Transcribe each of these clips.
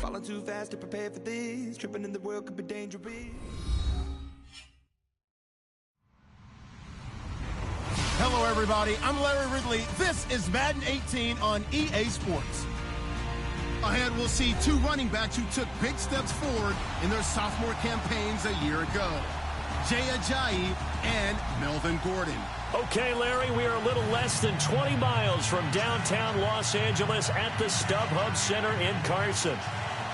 Falling too fast to prepare for this. Tripping in the world could be dangerous. Hello, everybody. I'm Larry Ridley. This is Madden 18 on EA Sports. Ahead, we'll see two running backs who took big steps forward in their sophomore campaigns a year ago. Jay Ajayi and Melvin Gordon. Okay, Larry, we are a little less than 20 miles from downtown Los Angeles at the StubHub Center in Carson.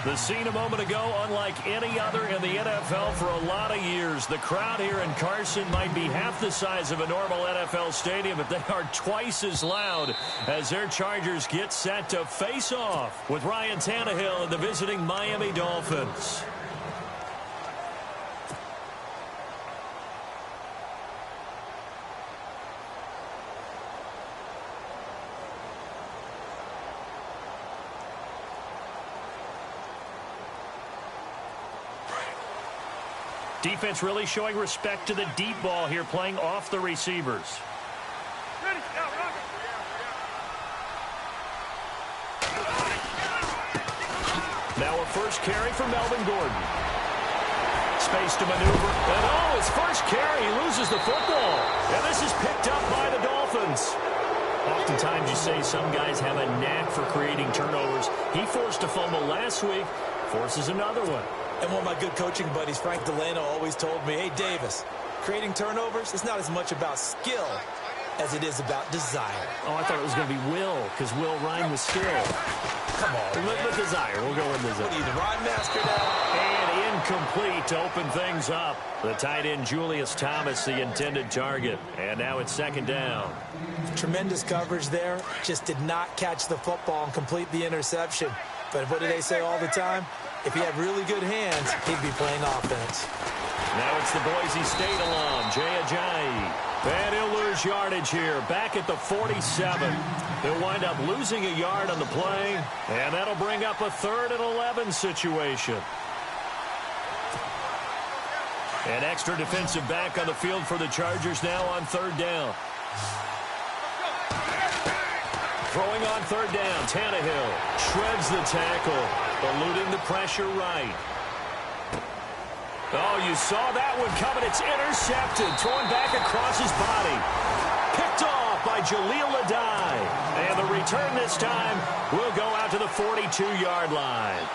The scene a moment ago, unlike any other in the NFL for a lot of years. The crowd here in Carson might be half the size of a normal NFL stadium, but they are twice as loud as their Chargers get set to face off with Ryan Tannehill and the visiting Miami Dolphins. Defense really showing respect to the deep ball here, playing off the receivers. Now a first carry for Melvin Gordon. Space to maneuver. And oh, his first carry, he loses the football. And this is picked up by the Dolphins. Oftentimes you say some guys have a knack for creating turnovers. He forced a fumble last week, forces another one. And one of my good coaching buddies, Frank Delano, always told me, hey, Davis, creating turnovers is not as much about skill as it is about desire. Oh, I thought it was going to be will, because will rhyme with skill. Come on, with desire. We'll go with desire. What are you, the rhyme master now? And incomplete to open things up. The tight end, Julius Thomas, the intended target. And now it's second down. Tremendous coverage there. Just did not catch the football and complete the interception. But what do they say all the time? If he had really good hands, he'd be playing offense. Now it's the Boise State alum, Jay Ajayi. And he'll lose yardage here, back at the 47. He'll wind up losing a yard on the play, and that'll bring up a 3rd and 11 situation. An extra defensive back on the field for the Chargers now on 3rd down. Throwing on 3rd down, Tannehill shreds the tackle, eluding the pressure right. Oh, you saw that one coming. It's intercepted, thrown back across his body. Picked off by Jaleel Adai. And the return this time will go out to the 42-yard line.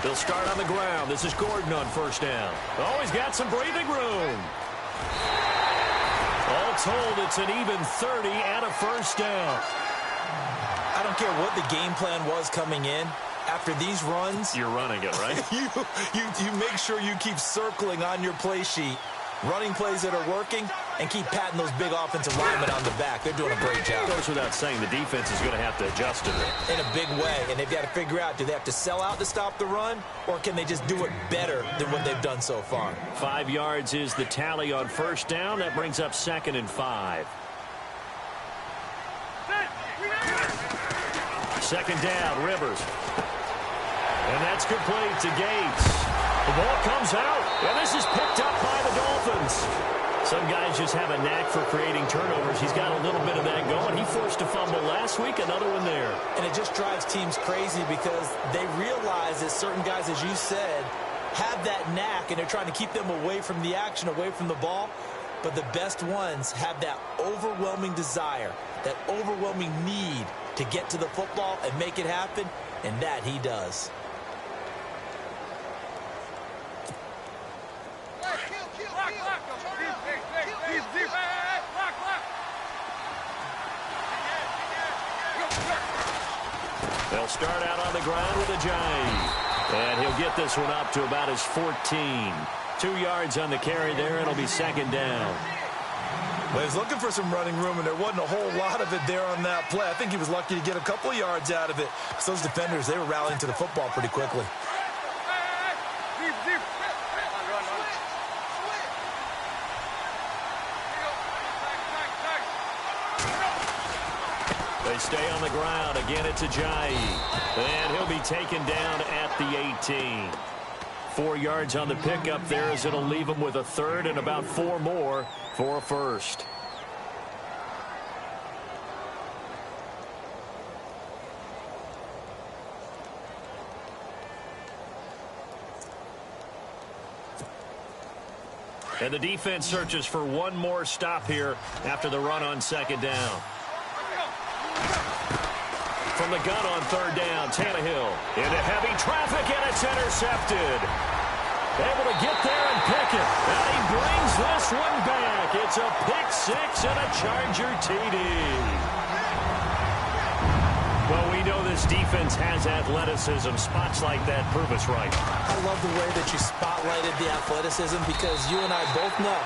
They'll start on the ground. This is Gordon on 1st down. Oh, he's got some breathing room. All told, it's an even 30 and a 1st down. I don't care what the game plan was coming in. After these runs, you're running it, right? you make sure you keep circling on your play sheet, running plays that are working, and keep patting those big offensive linemen on the back. They're doing a great job. It goes without saying the defense is going to have to adjust to it. In a big way, and they've got to figure out, do they have to sell out to stop the run, or can they just do it better than what they've done so far? 5 yards is the tally on 1st down. That brings up 2nd and 5. 2nd down, Rivers. And that's complete to Gates. The ball comes out, and this is picked up by the Dolphins. Some guys just have a knack for creating turnovers. He's got a little bit of that going. He forced a fumble last week, another one there. And it just drives teams crazy because they realize that certain guys, as you said, have that knack, and they're trying to keep them away from the action, away from the ball. But the best ones have that overwhelming desire, that overwhelming need to get to the football and make it happen, and that he does. They'll start out on the ground with Ajayi. And he'll get this one up to about his 14. 2 yards on the carry there. It'll be 2nd down. Well, he was looking for some running room, and there wasn't a whole lot of it there on that play. I think he was lucky to get a couple of yards out of it. So those defenders, they were rallying to the football pretty quickly. They stay on the ground. Again, it's Ajayi. And he'll be taken down at the 18. 4 yards on the pickup there, as it'll leave them with a third and about 4 more for a first. And the defense searches for one more stop here after the run on second down. From the gun on third down, Tannehill into heavy traffic, and it's intercepted. Able to get there and pick it. And he brings this one back. It's a pick six and a Charger TD. Well, we know this defense has athleticism. Spots like that prove us right. I love the way that you spotlighted the athleticism, because you and I both know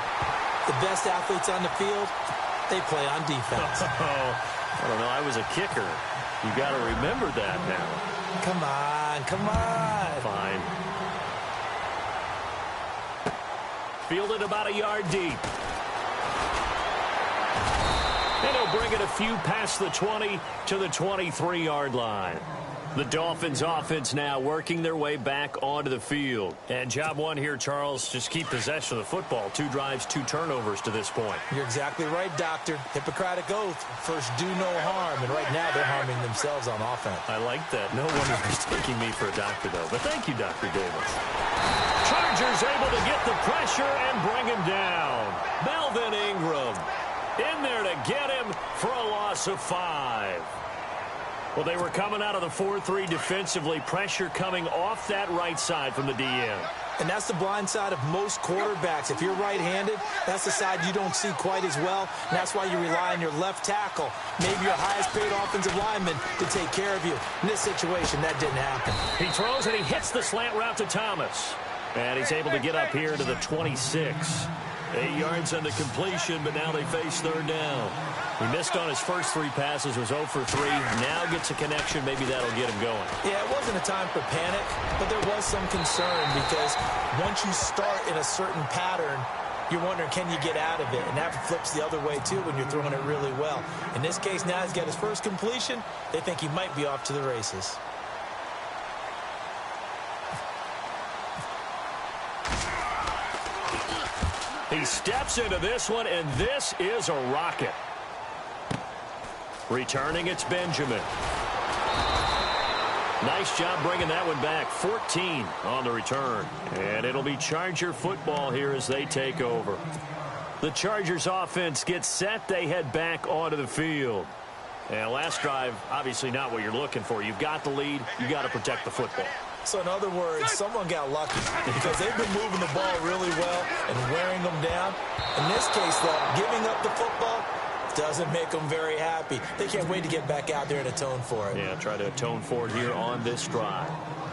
the best athletes on the field, they play on defense. I don't know. I was a kicker. You got to remember that now. Come on, come on. Fine. Fielded about a yard deep. And he'll bring it a few past the 20 to the 23-yard line. The Dolphins offense now working their way back onto the field. And job one here, Charles, just keep possession of the football. 2 drives, 2 turnovers to this point. You're exactly right, Doctor. Hippocratic oath. First, do no harm. And right now, they're harming themselves on offense. I like that. No wonder he's taking me for a doctor, though. But thank you, Dr. Davis. Chargers able to get the pressure and bring him down. Melvin Ingram in there to get him for a loss of 5. Well, they were coming out of the 4-3 defensively. Pressure coming off that right side from the DN. And that's the blind side of most quarterbacks. If you're right-handed, that's the side you don't see quite as well. And that's why you rely on your left tackle, maybe your highest-paid offensive lineman, to take care of you. In this situation, that didn't happen. He throws and he hits the slant route to Thomas. And he's able to get up here to the 26. 8 yards on the completion, but now they face third down. He missed on his first 3 passes, was 0 for 3. Now gets a connection. Maybe that'll get him going. Yeah, it wasn't a time for panic, but there was some concern, because once you start in a certain pattern, you're wondering, can you get out of it? And that flips the other way, too, when you're throwing it really well. In this case, now he's got his first completion. They think he might be off to the races. He steps into this one, and this is a rocket. Returning, it's Benjamin. Nice job bringing that one back. 14 on the return. And it'll be Charger football here as they take over. The Chargers offense gets set. They head back onto the field. And last drive, obviously not what you're looking for. You've got the lead. You've got to protect the football. So, in other words, someone got lucky, because they've been moving the ball really well and wearing them down. In this case, though, giving up the football doesn't make them very happy. They can't wait to get back out there and atone for it. Yeah, try to atone for it here on this drive.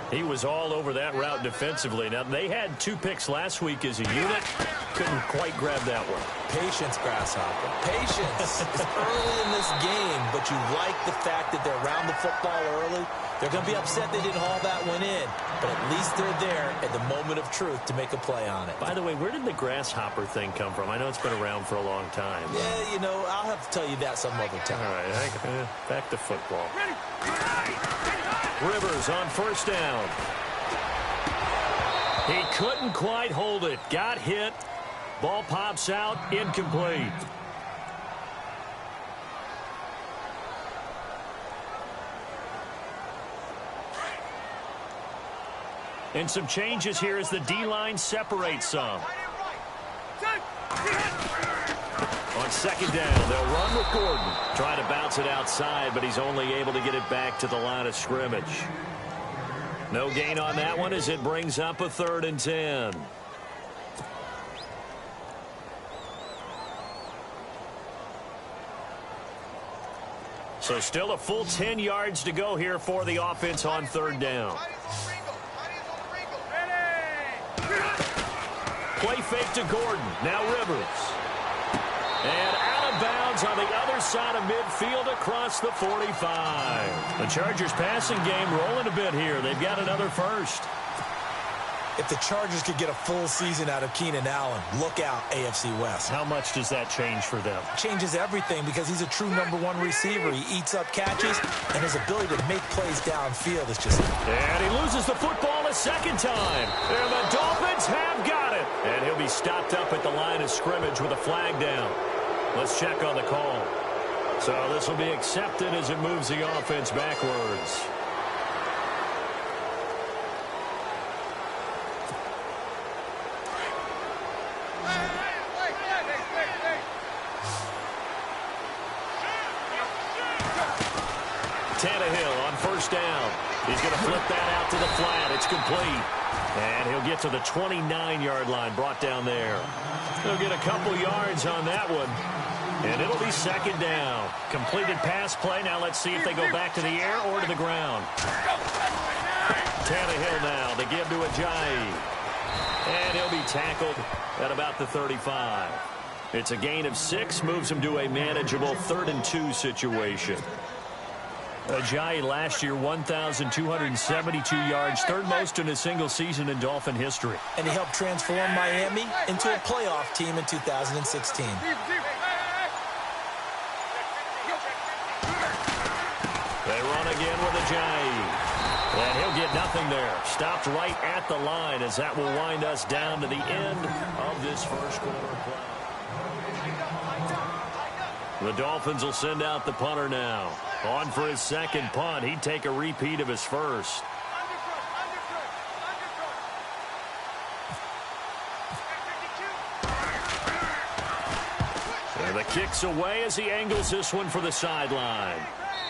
He was all over that route defensively. Now, they had 2 picks last week as a unit. Couldn't quite grab that one. Patience, Grasshopper. Patience. It's early in this game, but you like the fact that they're around the football early. They're going to be upset they didn't haul that one in, but at least they're there at the moment of truth to make a play on it. By the way, where did the grasshopper thing come from? I know it's been around for a long time. Yeah, you know, I'll have to tell you that some other time. All right, back to football. Rivers on first down. He couldn't quite hold it. Got hit. Ball pops out. Incomplete. And some changes here as the D-line separates some. On second down, they'll run with Gordon. Trying to bounce it outside, but he's only able to get it back to the line of scrimmage. No gain on that one as it brings up a 3rd and 10. So still a full 10 yards to go here for the offense on 3rd down. Play fake to Gordon. Now Rivers. And out of bounds on the other side of midfield across the 45. The Chargers passing game rolling a bit here. They've got another first. If the Chargers could get a full season out of Keenan Allen, look out, AFC West. How much does that change for them? Changes everything because he's a true #1 receiver. He eats up catches, and his ability to make plays downfield is just... And he loses the football a second time. And the Dolphins have got it. And he'll be stopped up at the line of scrimmage with a flag down. Let's check on the call. So this will be accepted as it moves the offense backwards. Tannehill on first down. He's going to flip that out to the flat. It's complete. And he'll get to the 29-yard line, brought down there. He'll get a couple yards on that one. And it'll be second down. Completed pass play. Now let's see if they go back to the air or to the ground. Tannehill now to give to Ajayi. And he'll be tackled at about the 35. It's a gain of 6, moves him to a manageable 3rd and 2 situation. Ajayi last year, 1,272 yards, 3rd most in a single season in Dolphin history. And he helped transform Miami into a playoff team in 2016. They run again with Ajayi. And he'll get nothing there. Stopped right at the line as that will wind us down to the end of this first quarter play. The Dolphins will send out the punter now. On for his second punt. He'd take a repeat of his first. And the kick's away as he angles this one for the sideline.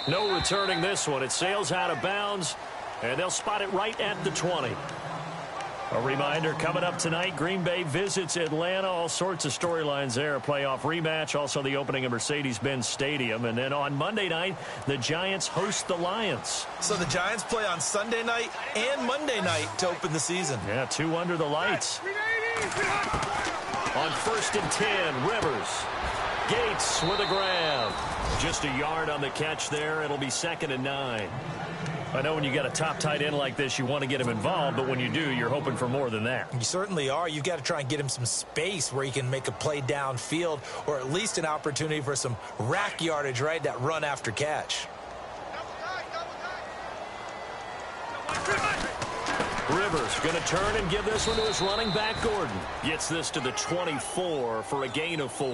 No returning this one. It sails out of bounds, and they'll spot it right at the 20. A reminder, coming up tonight, Green Bay visits Atlanta. All sorts of storylines there. A playoff rematch, also the opening of Mercedes-Benz Stadium. And then on Monday night, the Giants host the Lions. So the Giants play on Sunday night and Monday night to open the season. Yeah, 2 under the lights. On 1st and 10, Rivers. Gates with a grab. Just a yard on the catch there. It'll be 2nd and 9. I know when you got a top tight end like this, you want to get him involved, but when you do, you're hoping for more than that. You certainly are. You've got to try and get him some space where he can make a play downfield, or at least an opportunity for some rack yardage, right? That run after catch. Rivers going to turn and give this one to his running back, Gordon. Gets this to the 24 for a gain of 4.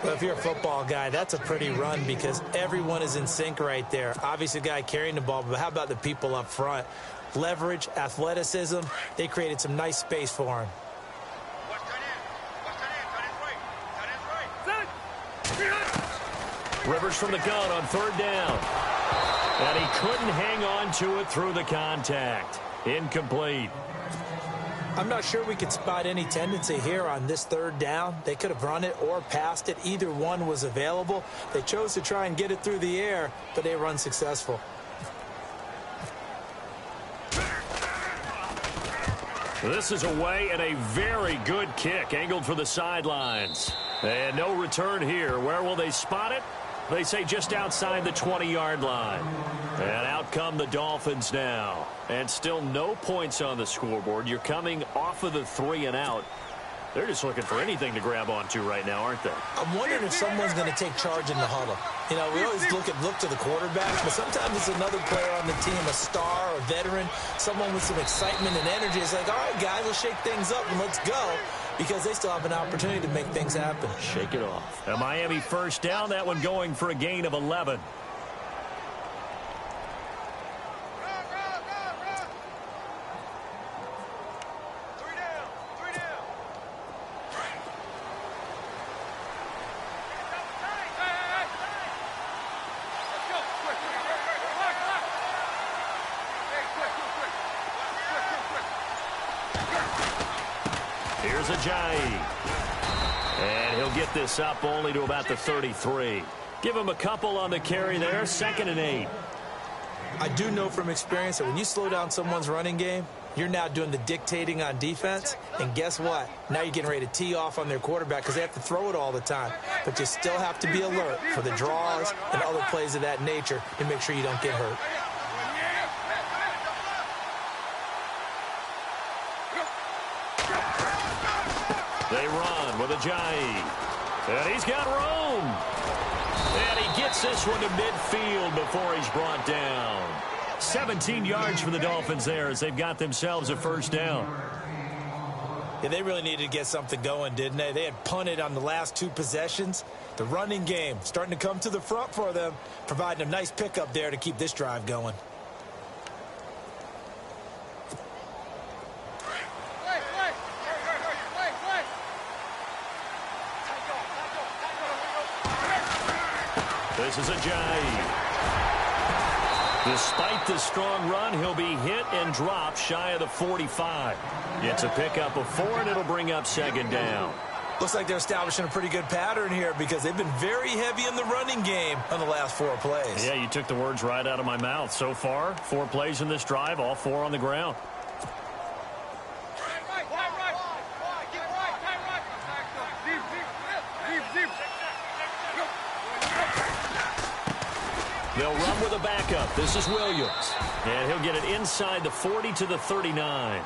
Well, if you're a football guy, that's a pretty run because everyone is in sync right there. Obviously, the guy carrying the ball, but how about the people up front? Leverage, athleticism, they created some nice space for him. Rivers from the gun on 3rd down. And he couldn't hang on to it through the contact. Incomplete. I'm not sure we could spot any tendency here on this 3rd down. They could have run it or passed it. Either one was available. They chose to try and get it through the air, but they were unsuccessful. This is away and a very good kick angled for the sidelines. And no return here. Where will they spot it? They say just outside the 20-yard line. And out come the Dolphins now. And still no points on the scoreboard. You're coming off of the 3 and out. They're just looking for anything to grab onto right now, aren't they? I'm wondering if someone's going to take charge in the huddle. You know, we always look to the quarterback, but sometimes it's another player on the team, a star, a veteran, someone with some excitement and energy. It's like, all right, guys, let's shake things up and let's go, because they still have an opportunity to make things happen. Shake it off. A Miami first down, that one going for a gain of 11. Here's Ajayi. And he'll get this up only to about the 33. Give him a couple on the carry there. 2nd and 8. I do know from experience that when you slow down someone's running game, you're now doing the dictating on defense. And guess what? Now you're getting ready to tee off on their quarterback because they have to throw it all the time. But you still have to be alert for the draws and other plays of that nature to make sure you don't get hurt. They run with Ajayi. And he's got room. And he gets this one to midfield before he's brought down. 17 yards for the Dolphins there as they've got themselves a first down. Yeah, they really needed to get something going, didn't they? They had punted on the last 2 possessions. The running game starting to come to the front for them, providing a nice pickup there to keep this drive going. This is Ajayi. Despite the strong run, he'll be hit and dropped shy of the 45. It's a pickup of 4, and it'll bring up second down. Looks like they're establishing a pretty good pattern here because they've been very heavy in the running game on the last 4 plays. Yeah, you took the words right out of my mouth. So far, 4 plays in this drive, all 4 on the ground. They'll run with a backup. This is Williams. And he'll get it inside the 40 to the 39.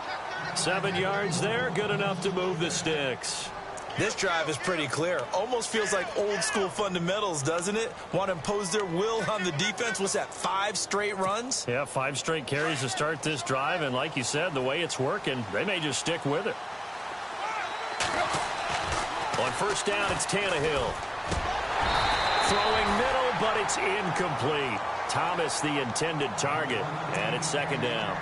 7 yards there, good enough to move the sticks. This drive is pretty clear. Almost feels like old school fundamentals, doesn't it? Want to impose their will on the defense. What's that, 5 straight runs? Yeah, 5 straight carries to start this drive. And like you said, the way it's working, they may just stick with it. On first down, it's Tannehill. Throwing middle, but it's incomplete. Thomas the intended target, and it's second down.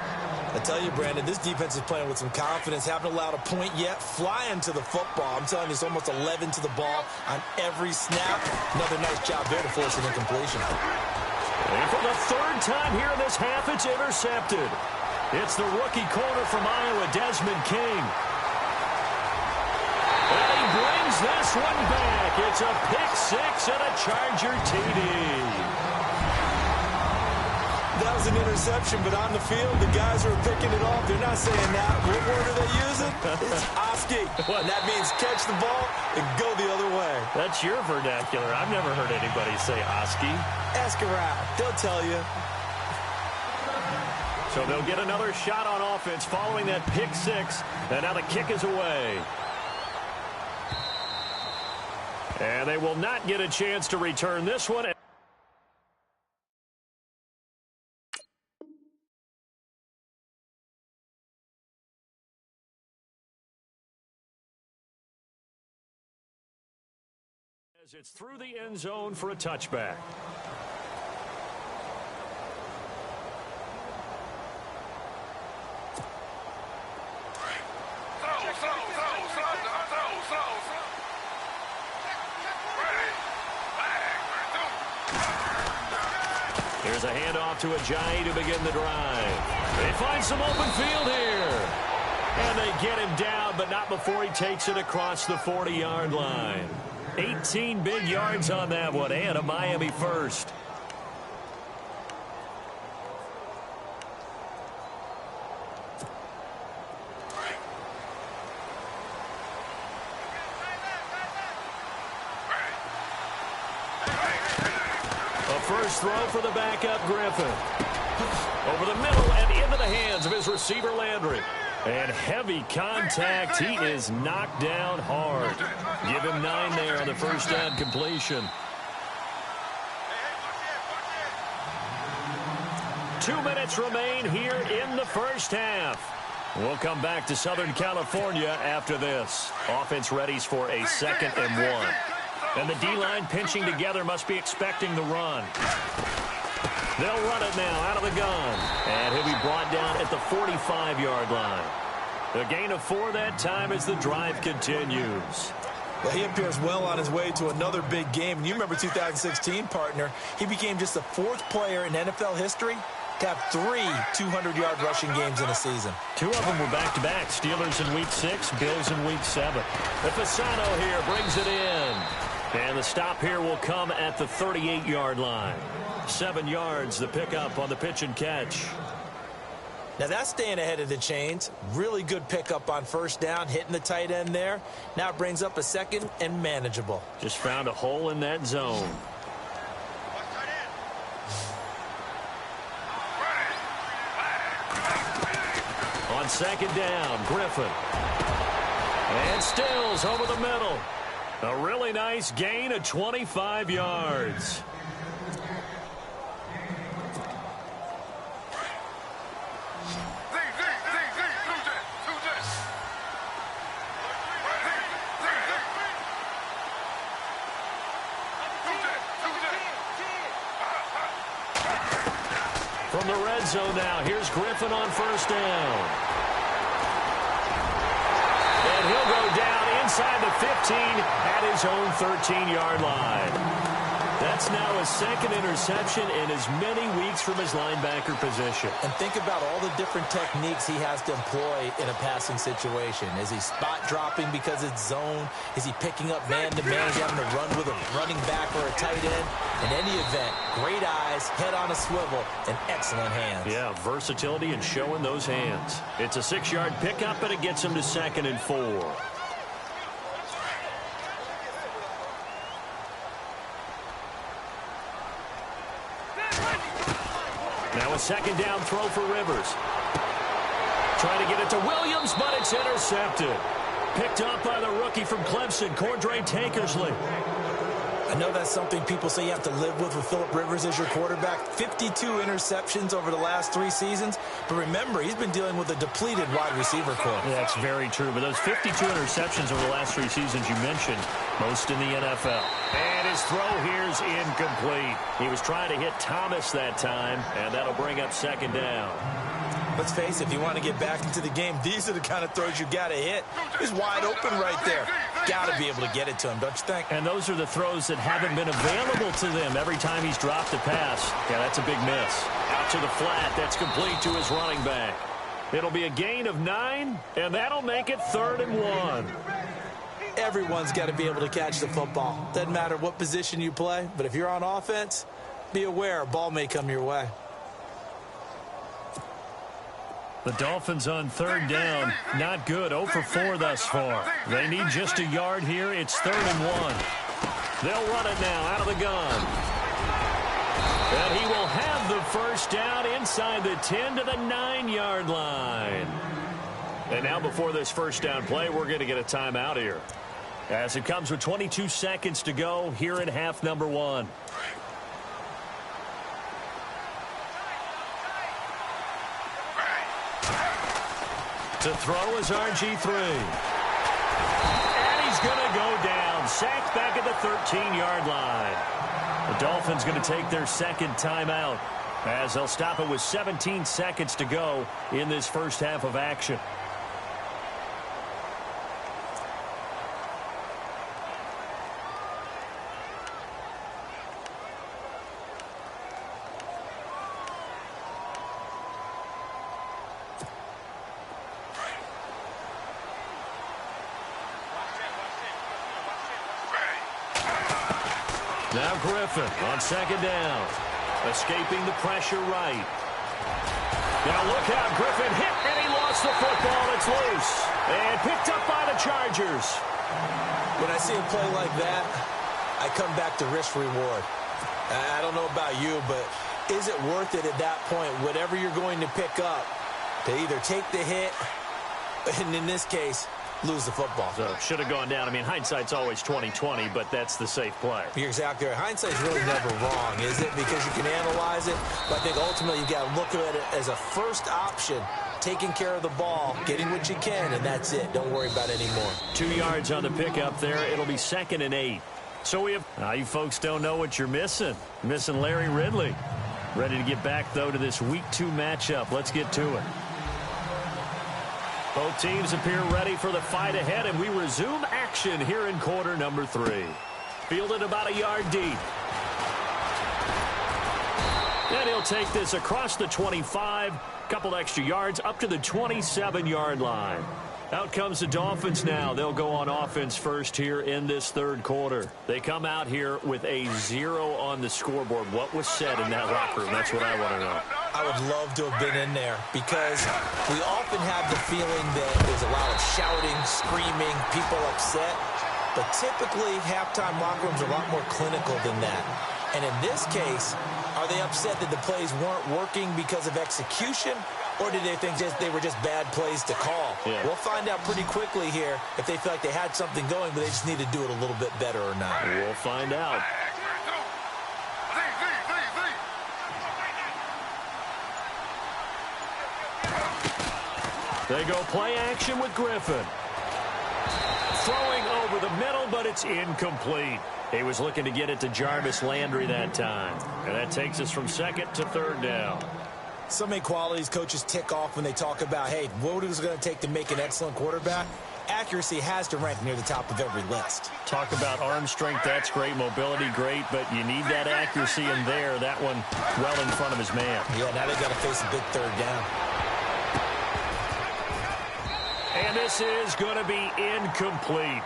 I tell you, Brandon, this defense is playing with some confidence. Haven't allowed a point yet. Flying to the football. I'm telling you, it's almost 11 to the ball on every snap. Another nice job there to force an incompletion. And for the 3rd time here in this half, it's intercepted. It's the rookie corner from Iowa, Desmond King. And he brings this one back. It's a pick-6 and a Charger TD. That was an interception, but on the field, the guys who are picking it off, they're not saying that. What word are they using? It's Oski. And that means catch the ball and go the other way. That's your vernacular. I've never heard anybody say Oski. Ask around. They'll tell you. So they'll get another shot on offense following that pick-6. And now the kick is away. And they will not get a chance to return this one. As it's through the end zone for a touchback. Here's a handoff to Ajayi to begin the drive. They find some open field here. And they get him down, but not before he takes it across the 40-yard line. 18 big yards on that one, and a Miami first. A first throw for the backup Griffin. Over the middle and into the hands of his receiver Landry. And heavy contact. He is knocked down hard. Give him 9 there on the first down completion. 2 minutes remain here in the first half. We'll come back to Southern California after this. Offense readies for a 2nd and 1. And the D-line pinching together must be expecting the run. They'll run it now out of the gun. And he'll be brought down at the 45-yard line. A gain of 4 that time as the drive continues. Well, he appears well on his way to another big game. And you remember 2016, partner. He became just the 4th player in NFL history to have 3 200-yard rushing games in a season. 2 of them were back-to-back. Steelers in Week 6, Bills in Week 7. Fasano here brings it in. And the stop here will come at the 38-yard line. 7 yards, the pickup on the pitch and catch. Now that's staying ahead of the chains. Really good pickup on first down, hitting the tight end there. Now it brings up a 2nd and manageable. Just found a hole in that zone. On 2nd down, Griffin. And Stills over the middle. A really nice gain of 25 yards. From the red zone now, here's Griffin on first down. And he'll go down inside the 15 at his own 13-yard line. That's now his second interception in as many weeks from his linebacker position. And think about all the different techniques he has to employ in a passing situation. Is he spot dropping because it's zone? Is he picking up man-to-man? Is he having to run with a running back or a tight end? In any event, great eyes, head on a swivel, and excellent hands. Yeah, versatility and showing those hands. It's a 6-yard pickup, and it gets him to 2nd and 4. Now a 2nd down throw for Rivers. Trying to get it to Williams, but it's intercepted. Picked up by the rookie from Clemson, Cordray Tankersley. I know that's something people say you have to live with Phillip Rivers as your quarterback. 52 interceptions over the last 3 seasons. But remember, he's been dealing with a depleted wide receiver corps. Yeah, that's very true. But those 52 interceptions over the last 3 seasons you mentioned, most in the NFL. And his throw here's incomplete. He was trying to hit Thomas that time, and that'll bring up 2nd down. Let's face it, if you want to get back into the game, these are the kind of throws you got to hit. He's wide open right there. Got to be able to get it to him, don't you think? And those are the throws that haven't been available to them every time he's dropped a pass. Yeah, that's a big miss. Out to the flat. That's complete to his running back. It'll be a gain of 9, and that'll make it 3rd and 1. Everyone's got to be able to catch the football. Doesn't matter what position you play, but if you're on offense, be aware a ball may come your way. The Dolphins on 3rd down. Not good. 0 for 4 thus far. They need just a yard here. It's 3rd and 1. They'll run it now out of the gun. And he will have the first down inside the 10 to the 9-yard line. And now before this first down play, we're going to get a timeout here, as it comes with 22 seconds to go here in half number 1. To throw is RG3. And he's going to go down. Sacked back at the 13-yard line. The Dolphins going to take their 2nd timeout, as they'll stop it with 17 seconds to go in this first half of action. Now Griffin on 2nd down. Escaping the pressure right. Now look out. Griffin hit, and he lost the football. It's loose. And picked up by the Chargers. When I see a play like that, I come back to risk reward. I don't know about you, but is it worth it at that point, whatever you're going to pick up, to either take the hit, and in this case, lose the football? So should have gone down. I mean, hindsight's always 20/20, but that's the safe play. You're exactly right. Hindsight's really never wrong, is it? Because you can analyze it, but I think ultimately you got to look at it as a first option, taking care of the ball, getting what you can, and that's it. Don't worry about it anymore. 2 yards on the pickup there. It'll be 2nd and 8. So we have... Now, you folks don't know what you're missing. Missing Larry Ridley. Ready to get back, though, to this Week 2 matchup. Let's get to it. Both teams appear ready for the fight ahead, and we resume action here in quarter number 3. Fielded about a yard deep. And he'll take this across the 25, couple extra yards, up to the 27-yard line. Out comes the Dolphins now. They'll go on offense first here in this 3rd quarter. They come out here with a 0 on the scoreboard. What was said in that locker room? That's what I want to know. I would love to have been in there, because we often have the feeling that there's a lot of shouting, screaming, people upset. But typically, halftime locker rooms are a lot more clinical than that. And in this case, are they upset that the plays weren't working because of execution? Or did they think they were just bad plays to call? Yeah. We'll find out pretty quickly here if they feel like they had something going, but they just need to do it a little bit better or not. We'll find out. They go play action with Griffin. Throwing over the middle, but it's incomplete. He was looking to get it to Jarvis Landry that time. And that takes us from second to third down. So many qualities coaches tick off when they talk about, hey, what is it going to take to make an excellent quarterback? Accuracy has to rank near the top of every list. Talk about arm strength, that's great. Mobility, great. But you need that accuracy in there. That one well in front of his man. Yeah, now they got to face a big third down. And this is going to be incomplete.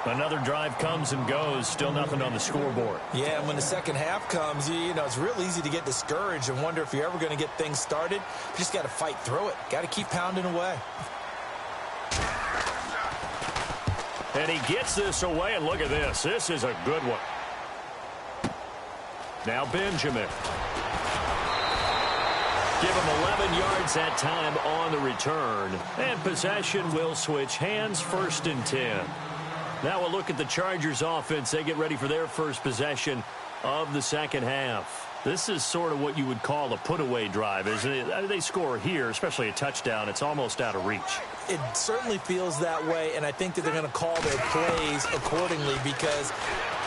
Another drive comes and goes. Still nothing on the scoreboard. Yeah, and when the second half comes, you know, it's real easy to get discouraged and wonder if you're ever going to get things started. You just got to fight through it. Got to keep pounding away. And he gets this away, and look at this. This is a good one. Now Benjamin. Give him 11 yards that time on the return. And possession will switch hands, 1st and 10. Now we'll look at the Chargers offense. They get ready for their first possession of the second half. This is sort of what you would call a put-away drive, isn't it? They score here, especially a touchdown. It's almost out of reach. It certainly feels that way, and I think that they're going to call their plays accordingly because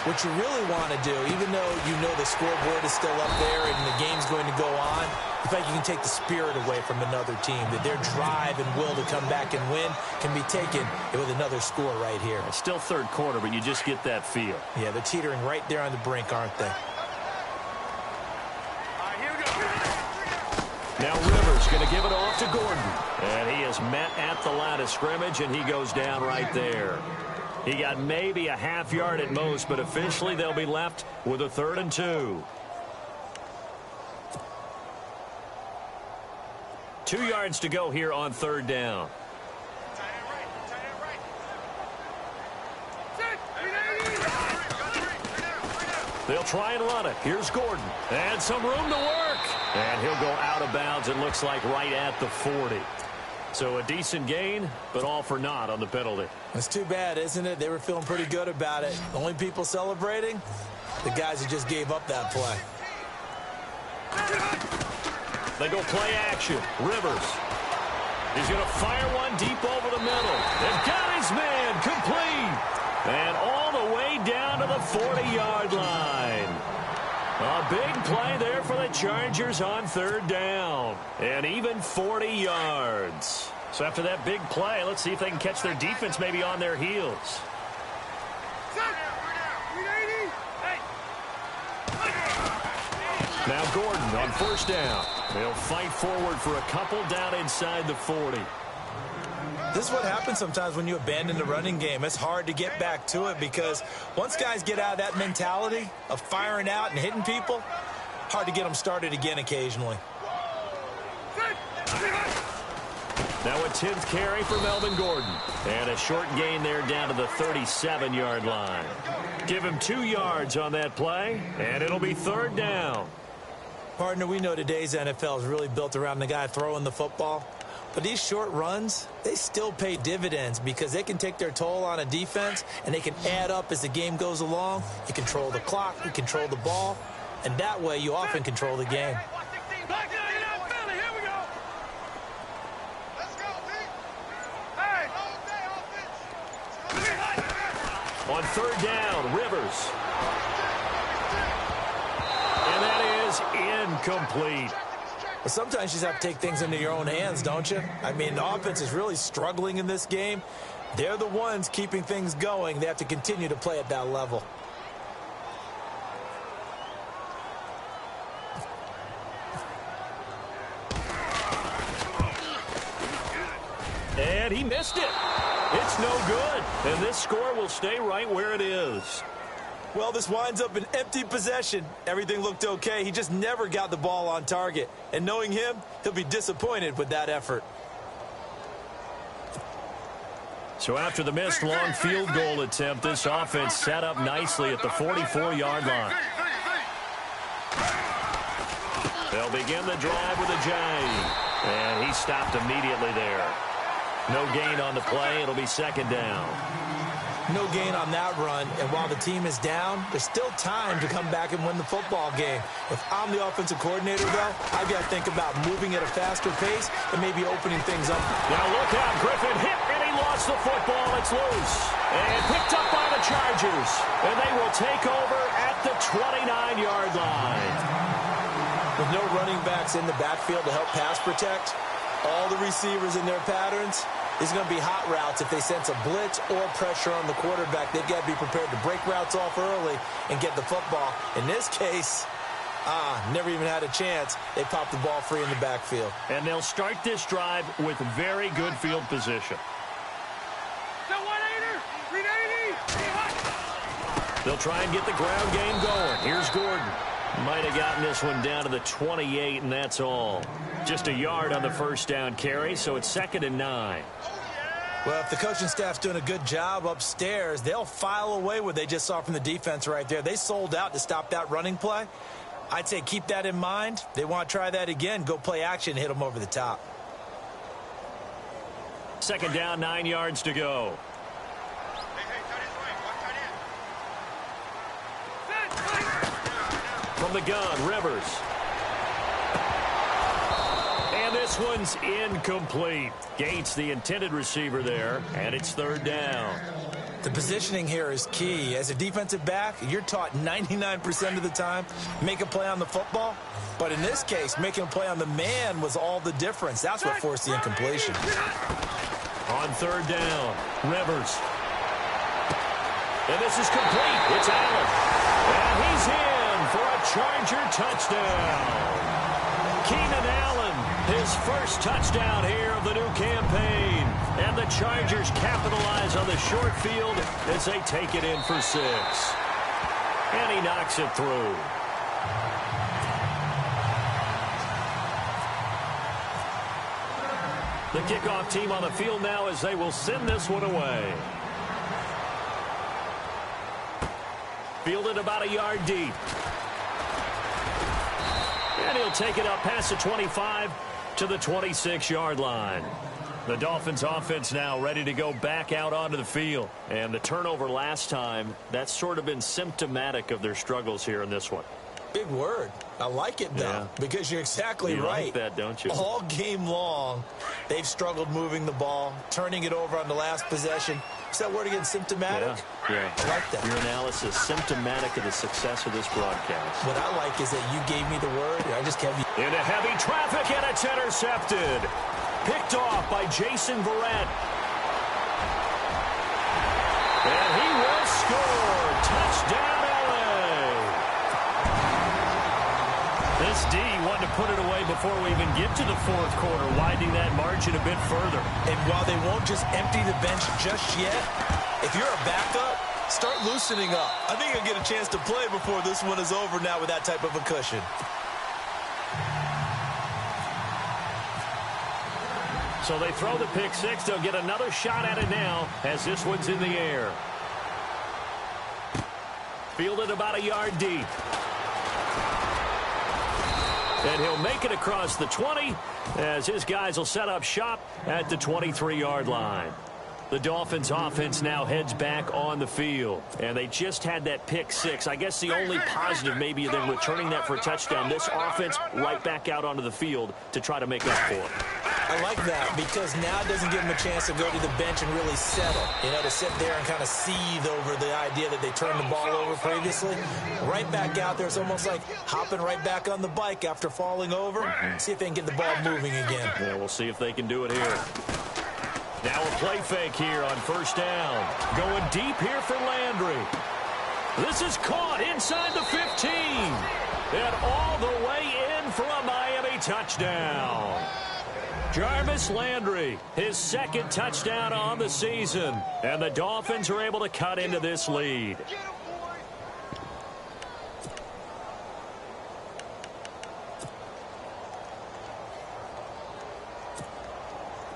what you really want to do, even though you know the scoreboard is still up there and the game's going to go on, in fact, you can take the spirit away from another team, that their drive and will to come back and win can be taken with another score right here. It's still third quarter, but you just get that feel. Yeah, they're teetering right there on the brink, aren't they? Now Rivers going to give it off to Gordon. And he is met at the line of scrimmage, and he goes down right there. He got maybe a half yard at most, but officially they'll be left with a 3rd and 2. 2 yards to go here on 3rd down. They'll try and run it. Here's Gordon. And some room to work. And he'll go out of bounds, it looks like, right at the 40. So a decent gain, but all for naught on the penalty. It's too bad, isn't it? They were feeling pretty good about it. The only people celebrating, the guys who just gave up that play. They go play action. Rivers. He's going to fire one deep over the middle. And got his man complete. And all the way down to the 40-yard line. A big play there for the Chargers on 3rd down. And even 40 yards. So after that big play, let's see if they can catch their defense maybe on their heels. Now Gordon on 1st down. They'll fight forward for a couple down inside the 40. This is what happens sometimes when you abandon the running game. It's hard to get back to it because once guys get out of that mentality of firing out and hitting people, hard to get them started again occasionally. Now a 10th carry for Melvin Gordon. And a short gain there down to the 37-yard line. Give him 2 yards on that play, and it'll be 3rd down. Partner, we know today's NFL is really built around the guy throwing the football. But these short runs, they still pay dividends because they can take their toll on a defense and they can add up as the game goes along. You control the clock, you control the ball, and that way you often control the game. On 3rd down, Rivers. And that is incomplete. But sometimes you just have to take things into your own hands, don't you? I mean, the offense is really struggling in this game. They're the ones keeping things going. They have to continue to play at that level. And he missed it. It's no good. And this score will stay right where it is. Well, this winds up an empty possession. Everything looked okay. He just never got the ball on target. And knowing him, he'll be disappointed with that effort. So after the missed long field goal attempt, this offense set up nicely at the 44-yard line. They'll begin the drive with a J. And he stopped immediately there. No gain on the play. It'll be second down. No gain on that run, and while the team is down, there's still time to come back and win the football game. If I'm the offensive coordinator, though, I've got to think about moving at a faster pace and maybe opening things up. Now look out, Griffin hit, and he lost the football. It's loose. And picked up by the Chargers. And they will take over at the 29-yard line. With no running backs in the backfield to help pass protect, all the receivers in their patterns, it's going to be hot routes. If they sense a blitz or pressure on the quarterback, they've got to be prepared to break routes off early and get the football. In this case, never even had a chance. They popped the ball free in the backfield. And they'll start this drive with very good field position. They'll try and get the ground game going. Here's Gordon. Might have gotten this one down to the 28, and that's all. Just a yard on the first down carry, so it's 2nd and 9. Well, if the coaching staff's doing a good job upstairs, they'll file away what they just saw from the defense right there. They sold out to stop that running play. I'd say keep that in mind. They want to try that again. Go play action, hit them over the top. 2nd down, 9 yards to go. From the gun, Rivers. And this one's incomplete. Gates, the intended receiver there, and it's 3rd down. The positioning here is key. As a defensive back, you're taught 99% of the time, make a play on the football. But in this case, making a play on the man was all the difference. That's what forced the incompletion. On 3rd down, Rivers. And this is complete. It's Allen. And he's in for a Charger touchdown. Keenan Allen, his first touchdown here of the new campaign. And the Chargers capitalize on the short field as they take it in for 6. And he knocks it through. The kickoff team on the field now as they will send this one away. Fielded about a yard deep. And he'll take it up past the 25 to the 26-yard line. The Dolphins offense now ready to go back out onto the field. And the turnover last time, that's sort of been symptomatic of their struggles here in this one. Big word. I like it, though, because you're exactly right. You like that, don't you? All game long, they've struggled moving the ball, turning it over on the last possession. Is that word again, symptomatic? Yeah. I like that. Your analysis, symptomatic of the success of this broadcast. What I like is that you gave me the word, and I just kept you. Into heavy traffic, and it's intercepted. Picked off by Jason Verrett. And he will score. Touchdown, LA. This D wanted to put it away before we even get to the 4th quarter, widening that margin a bit further. And while they won't just empty the bench just yet, if you're a backup, start loosening up. I think you'll get a chance to play before this one is over now with that type of a cushion. So they throw the pick 6. They'll get another shot at it now as this one's in the air. Fielded about a yard deep. And he'll make it across the 20 as his guys will set up shop at the 23-yard line. The Dolphins offense now heads back on the field. And they just had that pick 6. I guess the only positive maybe than returning that for a touchdown. This offense right back out onto the field to try to make up for it. I like that because now it doesn't give them a chance to go to the bench and really settle. You know, to sit there and kind of seethe over the idea that they turned the ball over previously. Right back out there. It's almost like hopping right back on the bike after falling over. See if they can get the ball moving again. Yeah, we'll see if they can do it here. Now a play fake here on 1st down. Going deep here for Landry. This is caught inside the 15. And all the way in for a Miami touchdown. Jarvis Landry, his 2nd touchdown on the season. And the Dolphins are able to cut into this lead.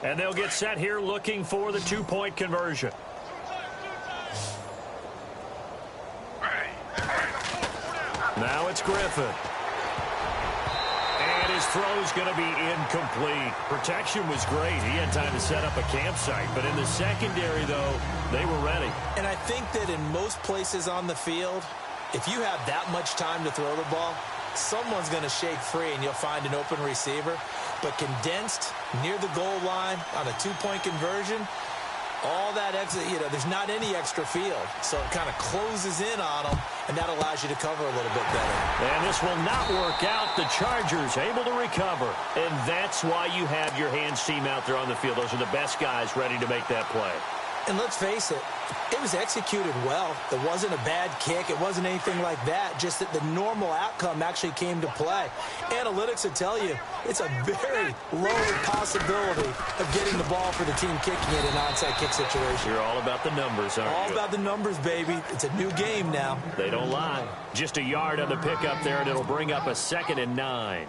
And they'll get set here looking for the 2-point conversion. Now it's Griffin. his throw's going to be incomplete. Protection was great. He had time to set up a campsite. But in the secondary, though, they were ready. And I think that in most places on the field, if you have that much time to throw the ball, someone's going to shake free and you'll find an open receiver. But condensed near the goal line on a two-point conversion, all that extra, there's not any extra field. So it kind of closes in on them, and that allows you to cover a little bit better. And this will not work out. The Chargers able to recover. And that's why you have your hands team out there on the field. Those are the best guys ready to make that play. And let's face it, it was executed well. There wasn't a bad kick. It wasn't anything like that. Just that the normal outcome actually came to play. Analytics will tell you it's a very low possibility of getting the ball for the team kicking it in an onside kick situation. You're all about the numbers, aren't you? All about the numbers, baby. It's a new game now. They don't lie. Just a yard on the pickup there, and it'll bring up a 2nd and 9.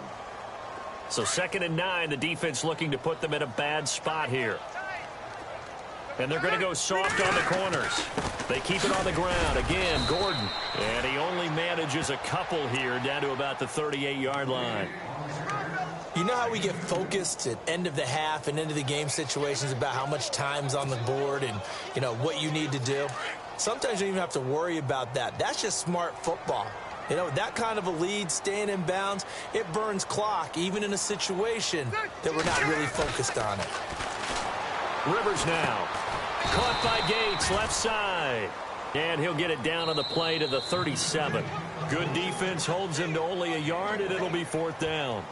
So 2nd and 9, the defense looking to put them in a bad spot here. And they're going to go soft on the corners. They keep it on the ground. Again, Gordon. And he only manages a couple here down to about the 38-yard line. You know how we get focused at end of the half and into the game situations about how much time's on the board and, what you need to do? Sometimes you don't even have to worry about that. That's just smart football. That kind of a lead, staying in bounds, it burns clock, even in a situation that we're not really focused on it. Rivers now. Caught by Gates, left side. And he'll get it down on the play to the 37. Good defense holds him to only a yard, and it'll be 4th down.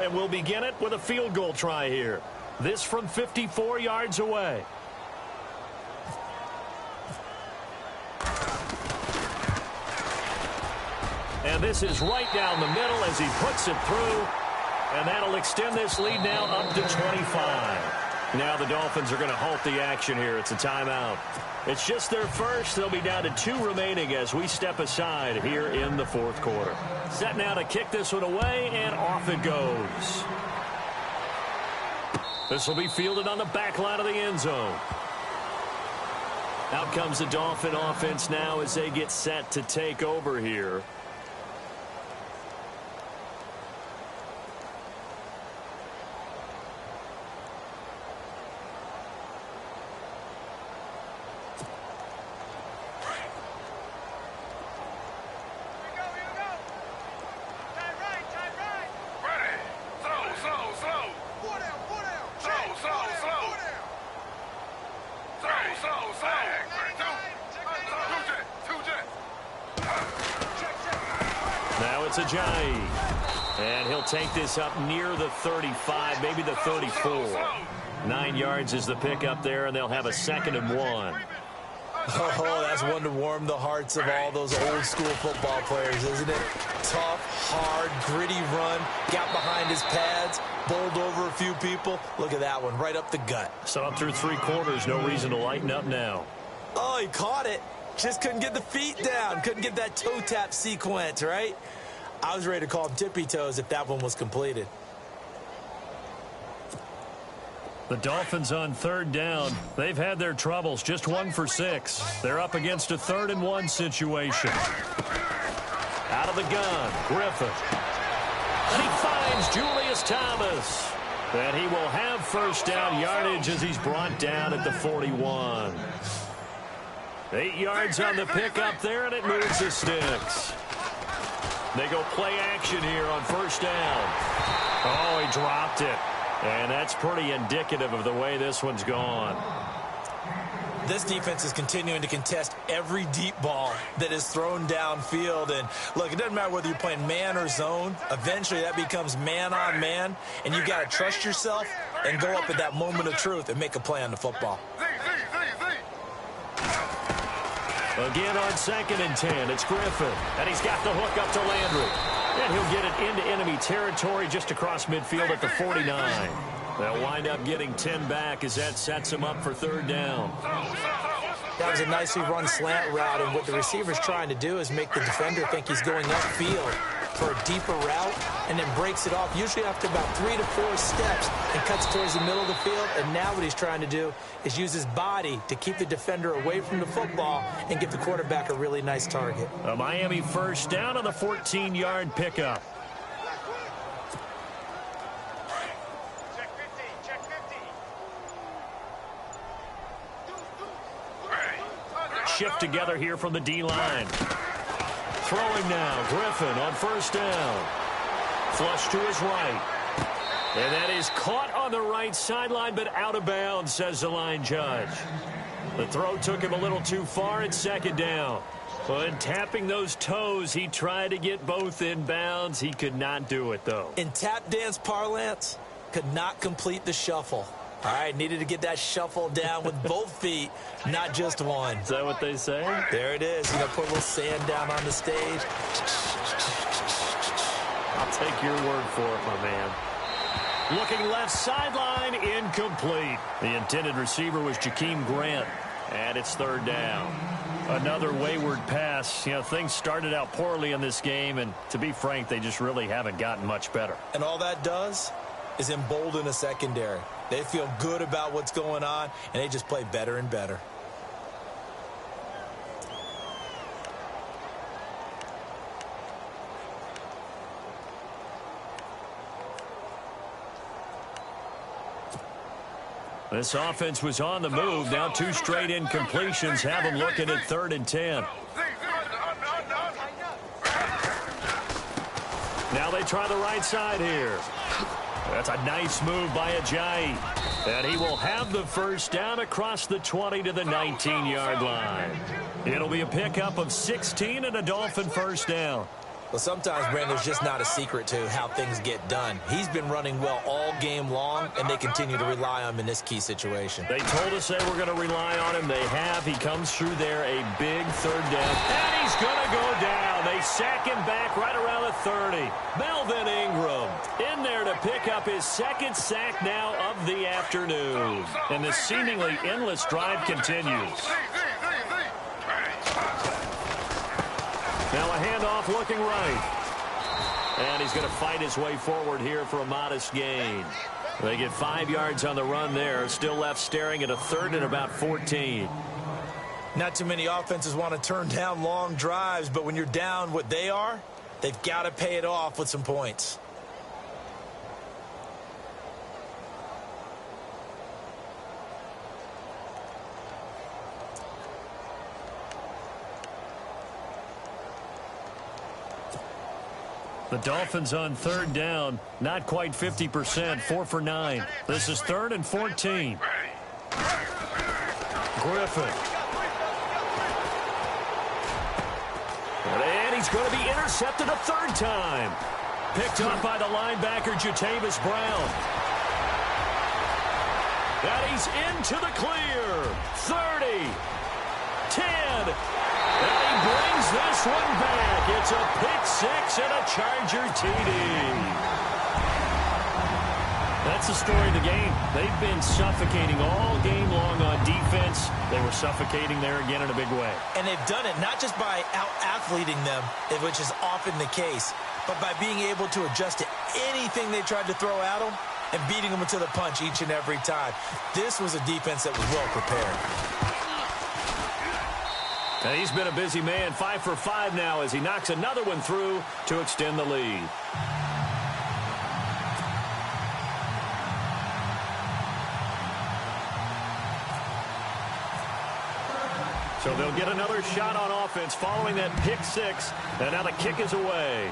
And we'll begin it with a field goal try here. This from 54 yards away. And this is right down the middle as he puts it through. And that'll extend this lead now up to 25. Now the Dolphins are going to halt the action here. It's a timeout. It's just their first. They'll be down to 2 remaining as we step aside here in the 4th quarter. Set now to kick this one away, and off it goes. This will be fielded on the back line of the end zone. Out comes the Dolphin offense now as they get set to take over here. And he'll take this up near the 35, maybe the 34. 9 yards is the pickup there, and they'll have a 2nd and 1. Oh, that's one to warm the hearts of all those old school football players, isn't it? Tough, hard, gritty run, got behind his pads, bowled over a few people. Look at that one, right up the gut. So up through 3 quarters, no reason to lighten up now. Oh, he caught it. Just couldn't get the feet down. Couldn't get that toe tap sequence, right? I was ready to call him tippy toes if that one was completed. The Dolphins on 3rd down. They've had their troubles, just 1 for 6. They're up against a 3rd and 1 situation. Out of the gun, Griffin. And he finds Julius Thomas. And he will have 1st down yardage as he's brought down at the 41. 8 yards on the pickup there, and it moves the sticks. They go play action here on 1st down. Oh, he dropped it. And that's pretty indicative of the way this one's gone. This defense is continuing to contest every deep ball that is thrown downfield. And, look, it doesn't matter whether you're playing man or zone. Eventually, that becomes man on man. And you've got to trust yourself and go up at that moment of truth and make a play on the football. Again on 2nd and 10, it's Griffin. And he's got the hook up to Landry. And he'll get it into enemy territory just across midfield at the 49. They'll wind up getting 10 back as that sets him up for 3rd down. That was a nicely run slant route, and what the receiver's trying to do is make the defender think he's going upfield. for a deeper route and then breaks it off, usually after about 3 to 4 steps, and cuts towards the middle of the field. And now what he's trying to do is use his body to keep the defender away from the football and give the quarterback a really nice target. A Miami first down on the 14-yard pickup. Shift together here from the D-line. Throwing now, Griffin on first down. Flush to his right. And that is caught on the right sideline, but out of bounds, says the line judge. The throw took him a little too far at second down. But tapping those toes, he tried to get both in bounds. He could not do it, though. In tap dance parlance, could not complete the shuffle. All right, needed to get that shuffle down with both feet, not just one. Is that what they say? There it is. You know, put a little sand down on the stage. I'll take your word for it, my man. Looking left sideline, incomplete. The intended receiver was Jakeem Grant, and it's third down. Another wayward pass. You know, things started out poorly in this game, and to be frank, they just really haven't gotten much better. And all that does is embolden a secondary. They feel good about what's going on, and they just play better and better. This offense was on the move. Now 2 straight incompletions have them looking at 3rd and 10. Now they try the right side here. That's a nice move by Ajayi. And he will have the first down across the 20 to the 19-yard line. It'll be a pickup of 16 and a Dolphin first down. Well, sometimes, Brandon, there's just not a secret to how things get done. He's been running well all game long, and they continue to rely on him in this key situation. They told us they were going to rely on him. They have. He comes through there, a big third down. And he's going to go down. They sack him back right around the 30. Melvin Ingram in there to pick up his 2nd sack now of the afternoon. And the seemingly endless drive continues. Now a handoff looking right. And he's going to fight his way forward here for a modest gain. They get 5 yards on the run there. Still left staring at a 3rd and about 14. Not too many offenses want to turn down long drives, but when you're down what they are, they've got to pay it off with some points. The Dolphins on 3rd down, not quite 50%, 4 for 9. This is 3rd and 14. Griffin. And he's going to be intercepted a 3rd time. Picked up by the linebacker, Jatavis Brown. And he's into the clear. 30. 10. And he brings this one back. It's a pick-6 and a Charger TD. That's the story of the game. They've been suffocating all game long on defense. They were suffocating there again in a big way. And they've done it not just by out-athleting them, which is often the case, but by being able to adjust to anything they tried to throw at them and beating them to the punch each and every time. This was a defense that was well prepared. And he's been a busy man, 5 for 5 now as he knocks another one through to extend the lead. So they'll get another shot on offense following that pick-6, and now the kick is away.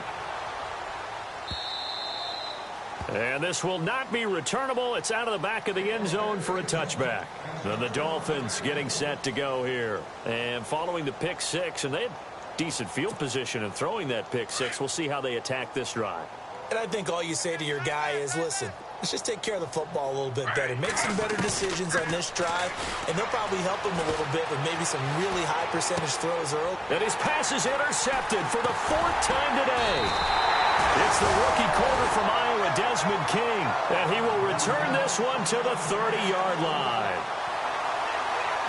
And this will not be returnable. It's out of the back of the end zone for a touchback. Then the Dolphins getting set to go here. And following the pick-6, and they had decent field position in throwing that pick-6. We'll see how they attack this drive. And I think all you say to your guy is, listen, let's just take care of the football a little bit better. Make some better decisions on this drive, and they'll probably help him a little bit with maybe some really high percentage throws early. And his pass is intercepted for the 4th time today. It's the rookie corner from Iowa, Desmond King, and he will return this one to the 30-yard line.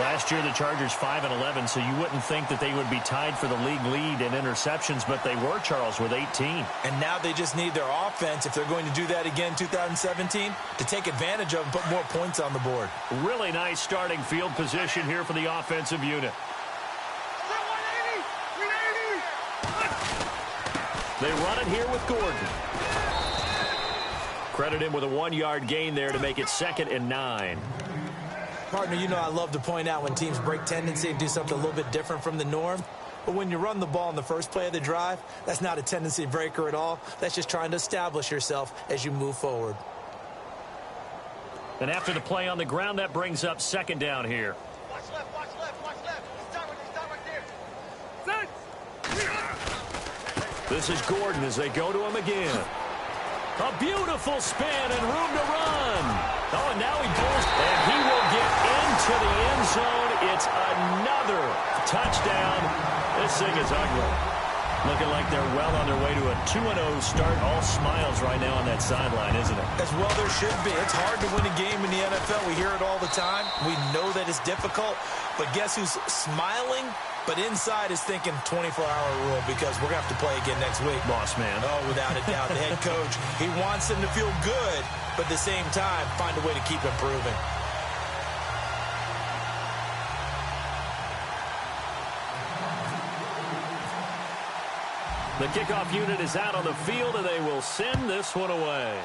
Last year, the Chargers 5-11, so you wouldn't think that they would be tied for the league lead in interceptions, but they were, Charles, with 18. And now they just need their offense, if they're going to do that again in 2017, to take advantage of and put more points on the board. Really nice starting field position here for the offensive unit. They run it here with Gordon. Credit him with a 1-yard gain there to make it 2nd and 9. Partner, you know I love to point out when teams break tendency and do something a little bit different from the norm. But when you run the ball in the first play of the drive, that's not a tendency breaker at all. That's just trying to establish yourself as you move forward. And after the play on the ground, that brings up 2nd down here. Watch left, watch left, watch left. Stop right there. This is Gordon as they go to him again. A beautiful spin and room to run. Oh, and now he pulls, and he will get into the end zone. It's another touchdown. This thing is ugly. Looking like they're well on their way to a 2-0 start. All smiles right now on that sideline, isn't it? As well there should be. It's hard to win a game in the NFL. We hear it all the time. We know that it's difficult. But guess who's smiling? But inside is thinking 24-hour rule because we're going to have to play again next week. Boss man. Oh, without a doubt. The head coach, he wants them to feel good, but at the same time, find a way to keep improving. The kickoff unit is out on the field, and they will send this one away.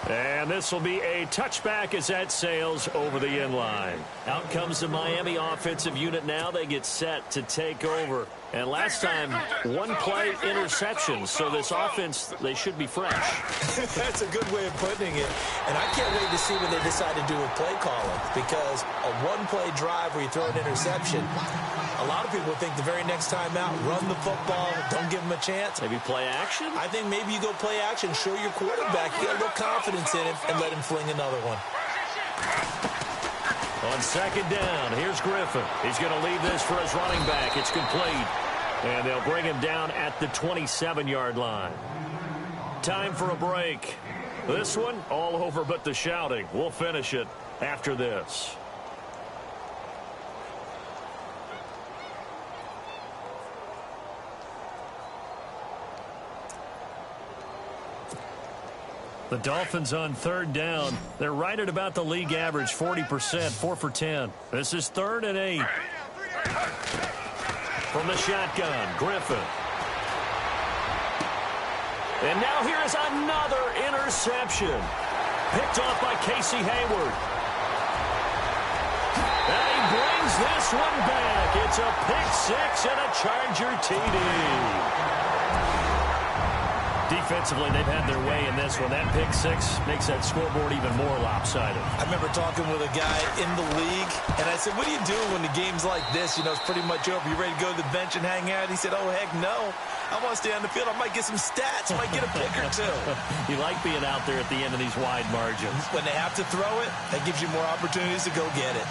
And this will be a touchback as that sails over the end line. Out comes the Miami offensive unit now. They get set to take over. And last time, 1-play interception. So this offense, they should be fresh. That's a good way of putting it. And I can't wait to see what they decide to do with play calling. Because a 1-play drive where you throw an interception, a lot of people think the very next time out, run the football, don't give them a chance. Maybe play action? I think maybe you go play action, show your quarterback you got a little confidence in him, and let him fling another one. On 2nd down, here's Griffin. He's going to leave this for his running back. It's complete. And they'll bring him down at the 27-yard line. Time for a break. This one, all over but the shouting. We'll finish it after this. The Dolphins on 3rd down. They're right at about the league average, 40%, 4 for 10. This is 3rd and 8. From the shotgun, Griffin. And now here is another interception. Picked off by Casey Hayward. And he brings this one back. It's a pick 6 and a Charger TD. Defensively, they've had their way in this one. That pick 6 makes that scoreboard even more lopsided. I remember talking with a guy in the league, and I said, what do you do when the game's like this? You know, it's pretty much over. You ready to go to the bench and hang out? He said, oh, heck no. I want to stay on the field. I might get some stats. I might get a pick or two. You like being out there at the end of these wide margins. When they have to throw it, that gives you more opportunities to go get it.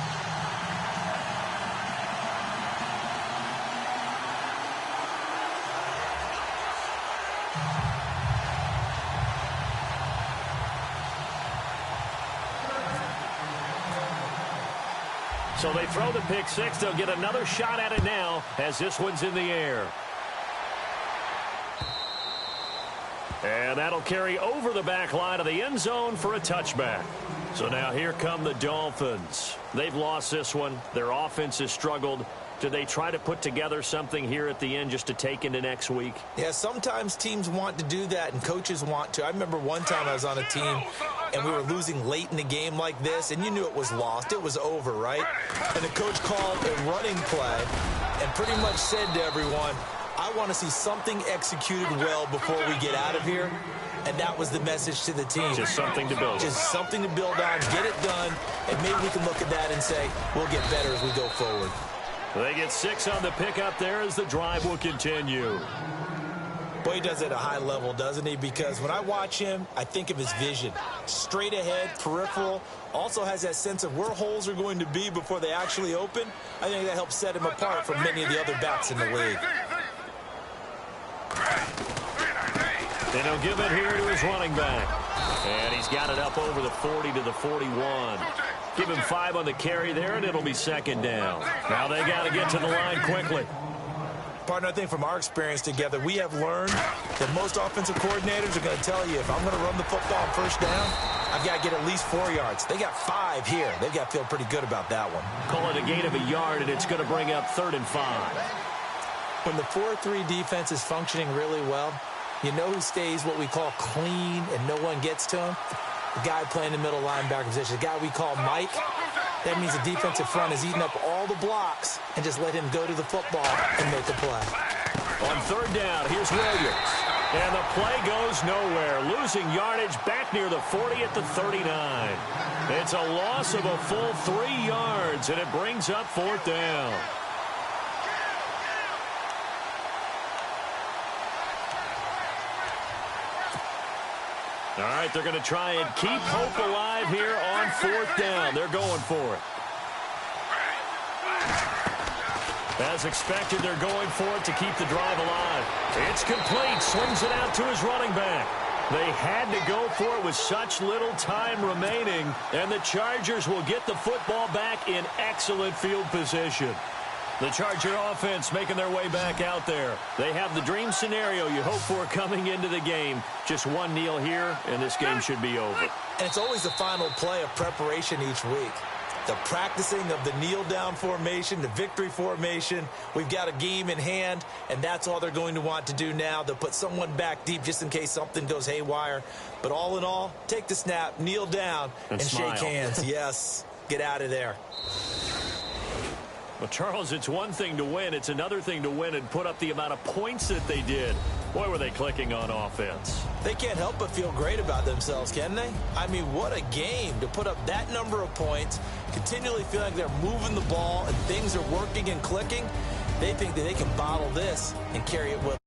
So they throw the pick 6. They'll get another shot at it now as this one's in the air. And that'll carry over the back line of the end zone for a touchback. So now here come the Dolphins. They've lost this one. Their offense has struggled. Do they try to put together something here at the end just to take into next week? Yeah, sometimes teams want to do that, and coaches want to. I remember one time I was on a team, and we were losing late in the game like this, and you knew it was lost. It was over, right? And the coach called a running play and pretty much said to everyone, I want to see something executed well before we get out of here. And that was the message to the team. Just something to build on. Just something to build on, get it done, and maybe we can look at that and say, we'll get better as we go forward. They get 6 on the pickup there as the drive will continue. Boy, he does it at a high level, doesn't he? Because when I watch him, I think of his vision. Straight ahead, peripheral. Also has that sense of where holes are going to be before they actually open. I think that helps set him apart from many of the other backs in the league. And he'll give it here to his running back. And he's got it up over the 40 to the 41. Give him 5 on the carry there, and it'll be second down. Now they got to get to the line quickly. Partner, I think from our experience together, we have learned that most offensive coordinators are going to tell you, if I'm going to run the football on first down, I've got to get at least 4 yards. They got 5 here. They've got to feel pretty good about that one. Call it a gain of a yard, and it's going to bring up 3rd and 5. When the 4-3 defense is functioning really well, you know who stays what we call clean and no one gets to him? The guy playing the middle linebacker position, the guy we call Mike. That means the defensive front is eating up all the blocks and just let him go to the football and make a play. On 3rd down, here's Williams. And the play goes nowhere. Losing yardage back near the 40 at the 39. It's a loss of a full 3 yards, and it brings up 4th down. All right, they're going to try and keep hope alive here on 4th down. They're going for it. As expected, they're going for it to keep the drive alive. It's complete. Swings it out to his running back. They had to go for it with such little time remaining, and the Chargers will get the football back in excellent field position. The Charger offense making their way back out there. They have the dream scenario you hope for coming into the game. Just one kneel here, and this game should be over. And it's always the final play of preparation each week. The practicing of the kneel-down formation, the victory formation. We've got a game in hand, and that's all they're going to want to do now. They'll put someone back deep just in case something goes haywire. But all in all, take the snap, kneel down, and shake hands. Yes, get out of there. Well, Charles, it's one thing to win. It's another thing to win and put up the amount of points that they did. Boy, were they clicking on offense. They can't help but feel great about themselves, can they? I mean, what a game to put up that number of points, continually feel like they're moving the ball and things are working and clicking. They think that they can bottle this and carry it with